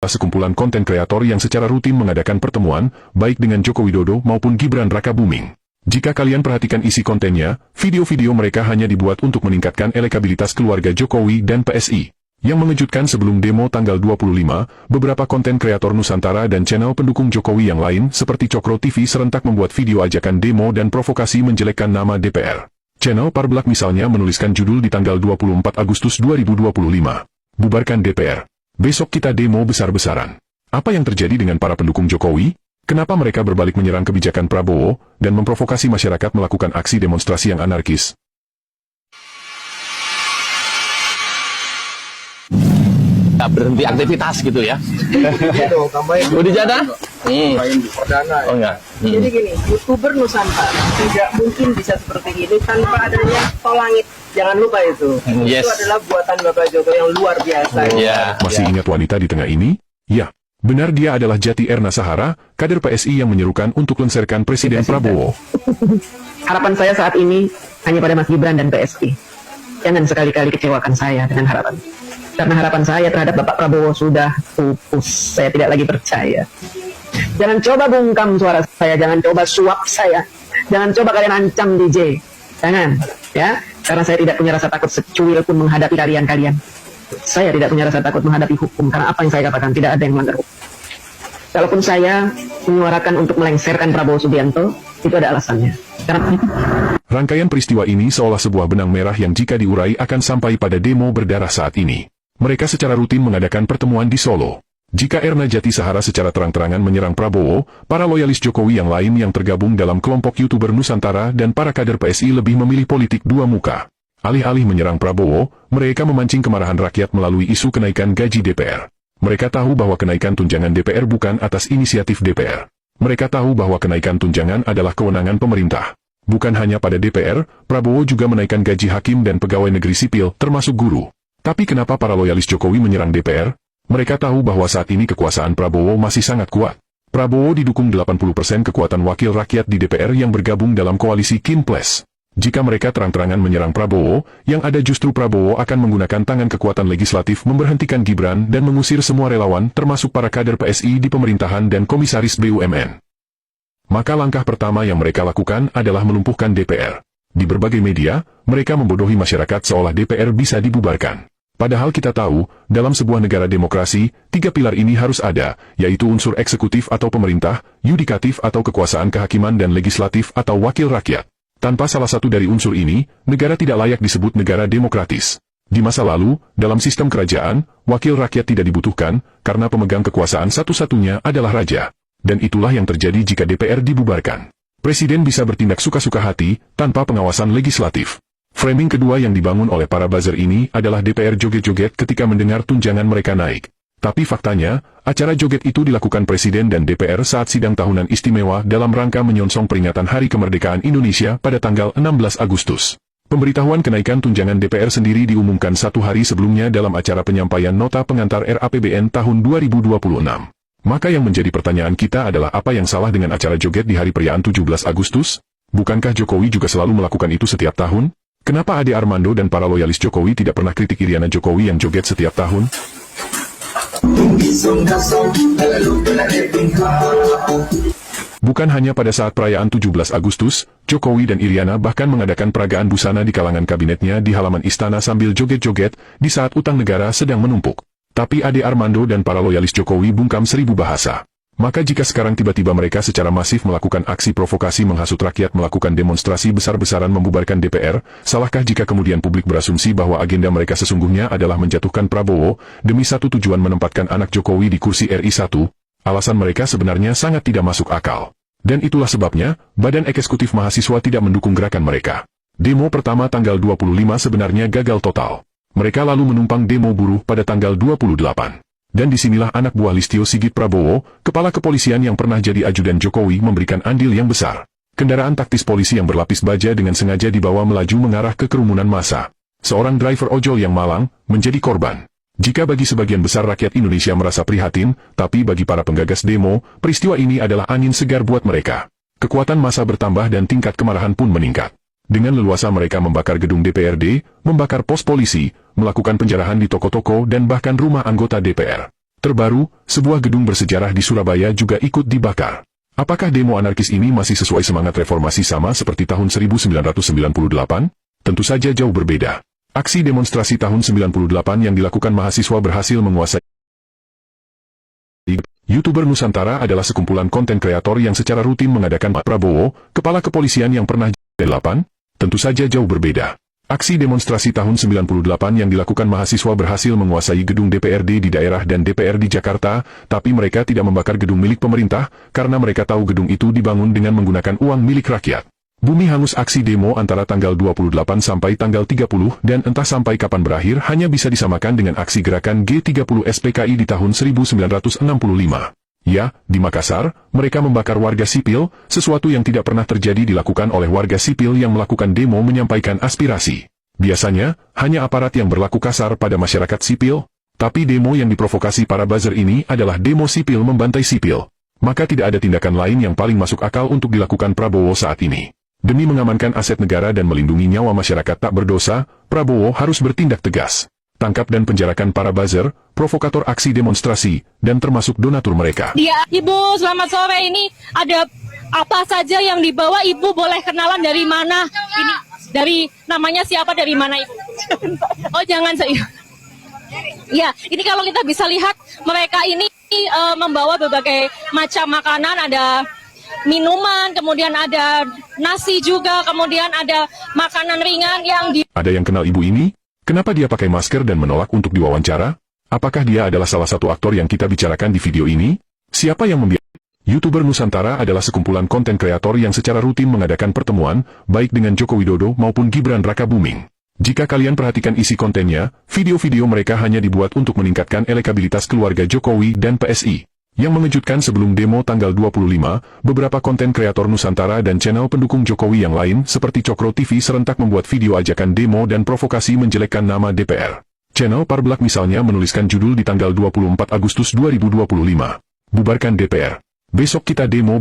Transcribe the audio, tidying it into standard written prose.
sekumpulan konten kreator yang secara rutin mengadakan pertemuan, baik dengan Joko Widodo maupun Gibran Rakabuming. Jika kalian perhatikan isi kontennya, video-video mereka hanya dibuat untuk meningkatkan elektabilitas keluarga Jokowi dan PSI. Yang mengejutkan, sebelum demo tanggal 25, beberapa konten kreator Nusantara dan channel pendukung Jokowi yang lain seperti Cokro TV serentak membuat video ajakan demo dan provokasi menjelekkan nama DPR. Channel Parblak misalnya menuliskan judul di tanggal 24 Agustus 2025. Bubarkan DPR. Besok kita demo besar-besaran. Apa yang terjadi dengan para pendukung Jokowi? Kenapa mereka berbalik menyerang kebijakan Prabowo dan memprovokasi masyarakat melakukan aksi demonstrasi yang anarkis? Berhenti aktivitas gitu ya. Gitu, Di Jana? Oh enggak. Jadi gini, YouTuber Nusantara tidak mungkin bisa seperti ini tanpa adanya tol langit. Jangan lupa itu. Yes. Itu adalah buatan Bapak Jokowi yang luar biasa. Masih ingat wanita di tengah ini? Ya, benar, dia adalah Jati Erna Sahara, kader PSI yang menyerukan untuk lengserkan Presiden Prabowo. Harapan saya saat ini hanya pada Mas Gibran dan PSI. Jangan sekali-kali kecewakan saya dengan harapan. Karena harapan saya terhadap Bapak Prabowo sudah pupus. Saya tidak lagi percaya. Jangan coba bungkam suara saya, jangan coba suap saya, jangan coba kalian ancam DJ. Jangan, ya. Karena saya tidak punya rasa takut secuil pun menghadapi kalian. Saya tidak punya rasa takut menghadapi hukum, karena apa yang saya katakan tidak ada yang melanggar hukum. Kalaupun saya menyuarakan untuk melengserkan Prabowo Subianto, itu ada alasannya. Karena Rangkaian peristiwa ini seolah sebuah benang merah yang jika diurai akan sampai pada demo berdarah saat ini. Mereka secara rutin mengadakan pertemuan di Solo. Jika Erna Jati Sahara secara terang-terangan menyerang Prabowo, para loyalis Jokowi yang lain yang tergabung dalam kelompok YouTuber Nusantara dan para kader PSI lebih memilih politik dua muka. Alih-alih menyerang Prabowo, mereka memancing kemarahan rakyat melalui isu kenaikan gaji DPR. Mereka tahu bahwa kenaikan tunjangan DPR bukan atas inisiatif DPR. Mereka tahu bahwa kenaikan tunjangan adalah kewenangan pemerintah. Bukan hanya pada DPR, Prabowo juga menaikkan gaji hakim dan pegawai negeri sipil, termasuk guru. Tapi kenapa para loyalis Jokowi menyerang DPR? Mereka tahu bahwa saat ini kekuasaan Prabowo masih sangat kuat. Prabowo didukung 80% kekuatan wakil rakyat di DPR yang bergabung dalam koalisi Kim Plus. Jika mereka terang-terangan menyerang Prabowo, yang ada justru Prabowo akan menggunakan tangan kekuatan legislatif memberhentikan Gibran dan mengusir semua relawan termasuk para kader PSI di pemerintahan dan komisaris BUMN. Maka langkah pertama yang mereka lakukan adalah melumpuhkan DPR. Di berbagai media, mereka membodohi masyarakat seolah DPR bisa dibubarkan. Padahal kita tahu, dalam sebuah negara demokrasi, 3 pilar ini harus ada, yaitu unsur eksekutif atau pemerintah, yudikatif atau kekuasaan kehakiman dan legislatif atau wakil rakyat. Tanpa salah satu dari unsur ini, negara tidak layak disebut negara demokratis. Di masa lalu, dalam sistem kerajaan, wakil rakyat tidak dibutuhkan, karena pemegang kekuasaan satu-satunya adalah raja. Dan itulah yang terjadi jika DPR dibubarkan. Presiden bisa bertindak suka-suka hati, tanpa pengawasan legislatif. Framing kedua yang dibangun oleh para buzzer ini adalah DPR joget-joget ketika mendengar tunjangan mereka naik. Tapi faktanya, acara joget itu dilakukan Presiden dan DPR saat sidang tahunan istimewa dalam rangka menyongsong peringatan Hari Kemerdekaan Indonesia pada tanggal 16 Agustus. Pemberitahuan kenaikan tunjangan DPR sendiri diumumkan 1 hari sebelumnya dalam acara penyampaian nota pengantar RAPBN tahun 2026. Maka yang menjadi pertanyaan kita adalah apa yang salah dengan acara joget di hari perayaan 17 Agustus? Bukankah Jokowi juga selalu melakukan itu setiap tahun? Kenapa Ade Armando dan para loyalis Jokowi tidak pernah kritik Iriana Jokowi yang joget setiap tahun? Bukan hanya pada saat perayaan 17 Agustus, Jokowi dan Iriana bahkan mengadakan peragaan busana di kalangan kabinetnya di halaman istana sambil joget-joget di saat utang negara sedang menumpuk. Tapi Ade Armando dan para loyalis Jokowi bungkam 1000 bahasa. Maka jika sekarang tiba-tiba mereka secara masif melakukan aksi provokasi menghasut rakyat melakukan demonstrasi besar-besaran membubarkan DPR, salahkah jika kemudian publik berasumsi bahwa agenda mereka sesungguhnya adalah menjatuhkan Prabowo, demi satu tujuan menempatkan anak Jokowi di kursi RI 1? Alasan mereka sebenarnya sangat tidak masuk akal. Dan itulah sebabnya, Badan Eksekutif Mahasiswa tidak mendukung gerakan mereka. Demo pertama tanggal 25 sebenarnya gagal total. Mereka lalu menumpang demo buruh pada tanggal 28. Dan disinilah anak buah Listio Sigit Prabowo, kepala kepolisian yang pernah jadi ajudan Jokowi memberikan andil yang besar. Kendaraan taktis polisi yang berlapis baja dengan sengaja dibawa melaju mengarah ke kerumunan massa. Seorang driver ojol yang malang, menjadi korban. Jika bagi sebagian besar rakyat Indonesia merasa prihatin, tapi bagi para penggagas demo, peristiwa ini adalah angin segar buat mereka. Kekuatan massa bertambah dan tingkat kemarahan pun meningkat. Dengan leluasa mereka membakar gedung DPRD, membakar pos polisi, melakukan penjarahan di toko-toko dan bahkan rumah anggota DPR. Terbaru, sebuah gedung bersejarah di Surabaya juga ikut dibakar. Apakah demo anarkis ini masih sesuai semangat reformasi sama seperti tahun 1998? Tentu saja jauh berbeda. Aksi demonstrasi tahun 98 yang dilakukan mahasiswa berhasil menguasai. YouTuber Nusantara adalah sekumpulan konten kreator yang secara rutin mengadakan Pak Prabowo, kepala kepolisian yang pernah 8? Tentu saja jauh berbeda. Aksi demonstrasi tahun 98 yang dilakukan mahasiswa berhasil menguasai gedung DPRD di daerah dan DPR di Jakarta, tapi mereka tidak membakar gedung milik pemerintah, karena mereka tahu gedung itu dibangun dengan menggunakan uang milik rakyat. Bumi hangus aksi demo antara tanggal 28 sampai tanggal 30 dan entah sampai kapan berakhir hanya bisa disamakan dengan aksi gerakan G30 SPKI di tahun 1965. Ya, di Makassar, mereka membakar warga sipil, sesuatu yang tidak pernah terjadi dilakukan oleh warga sipil yang melakukan demo menyampaikan aspirasi. Biasanya, hanya aparat yang berlaku kasar pada masyarakat sipil, tapi demo yang diprovokasi para buzzer ini adalah demo sipil membantai sipil. Maka tidak ada tindakan lain yang paling masuk akal untuk dilakukan Prabowo saat ini. Demi mengamankan aset negara dan melindungi nyawa masyarakat tak berdosa, Prabowo harus bertindak tegas. Tangkap dan penjarakan para buzzer, provokator aksi demonstrasi, dan termasuk donatur mereka. Ibu, selamat sore. Ini ada apa saja yang dibawa? Ibu boleh kenalan dari mana? Ini dari namanya siapa, dari mana Ibu? Oh, jangan saya. Ya, ini kalau kita bisa lihat, mereka ini membawa berbagai macam makanan, ada minuman, kemudian ada nasi juga, kemudian ada makanan ringan yang Ada yang kenal ibu ini? Kenapa dia pakai masker dan menolak untuk diwawancara? Apakah dia adalah salah satu aktor yang kita bicarakan di video ini? Siapa yang membiarkan? YouTuber Nusantara adalah sekumpulan konten kreator yang secara rutin mengadakan pertemuan, baik dengan Joko Widodo maupun Gibran Rakabuming. Jika kalian perhatikan isi kontennya, video-video mereka hanya dibuat untuk meningkatkan elektabilitas keluarga Jokowi dan PSI. Yang mengejutkan, sebelum demo tanggal 25, beberapa konten kreator Nusantara dan channel pendukung Jokowi yang lain seperti Cokro TV serentak membuat video ajakan demo dan provokasi menjelekkan nama DPR. Channel Parblak misalnya menuliskan judul di tanggal 24 Agustus 2025. Bubarkan DPR. Besok kita demo.